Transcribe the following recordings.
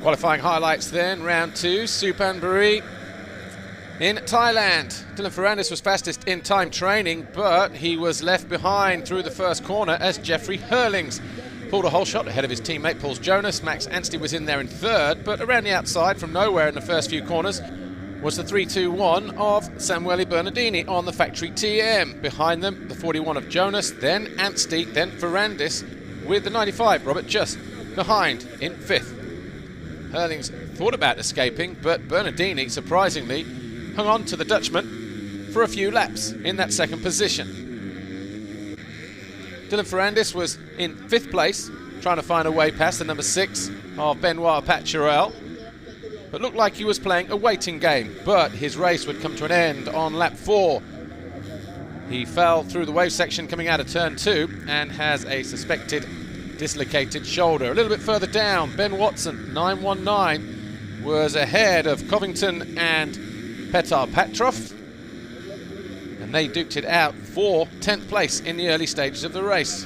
Qualifying highlights then, round 2, Supanburi in Thailand. Dylan Ferrandis was fastest in time training, but he was left behind through the first corner as Jeffrey Hurlings pulled a whole shot ahead of his teammate Paul Jonas. Max Anstey was in there in third, but around the outside from nowhere in the first few corners was the 3-2-1 of Samuele Bernardini on the factory TM. Behind them, the 41 of Jonas, then Anstey, then Ferrandis with the 95, Robert Just, behind in fifth. Hurlings thought about escaping, but Bernardini, surprisingly, hung on to the Dutchman for a few laps in that second position. Dylan Ferrandis was in fifth place, trying to find a way past the number 6 of Benoit Pacharel, but looked like he was playing a waiting game, but his race would come to an end on lap 4. He fell through the wave section coming out of turn 2 and has a suspected dislocated shoulder. A little bit further down, Ben Watson, 919, was ahead of Covington and Petar Petrov, and they duked it out for 10th place in the early stages of the race.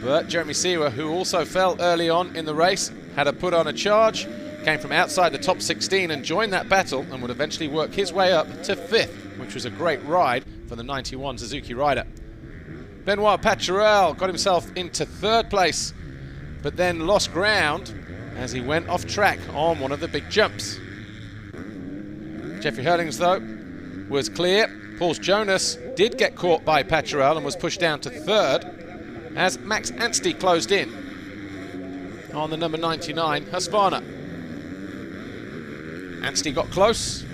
But Jeremy Seewer, who also fell early on in the race, had to put on a charge, came from outside the top 16 and joined that battle, and would eventually work his way up to 5th, which was a great ride for the 91 Suzuki rider. Benoit Pacharel got himself into 3rd place, but then lost ground as he went off track on one of the big jumps. Jeffrey Hurlings, though, was clear. Paul Jonas did get caught by Pacharel and was pushed down to 3rd as Max Anstey closed in on the number 99 Husqvarna. Anstey got close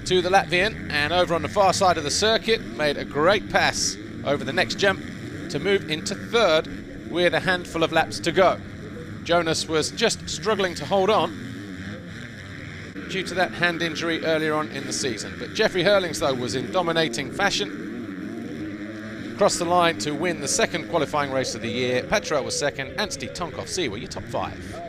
to the Latvian and over on the far side of the circuit made a great pass over the next jump to move into 3rd with a handful of laps to go. Jonas was just struggling to hold on due to that hand injury earlier on in the season. But Jeffrey Hurlings, though, was in dominating fashion. Crossed the line to win the second qualifying race of the year. Pacharel was second. Anstey, Tonkov, Seewer, your top 5.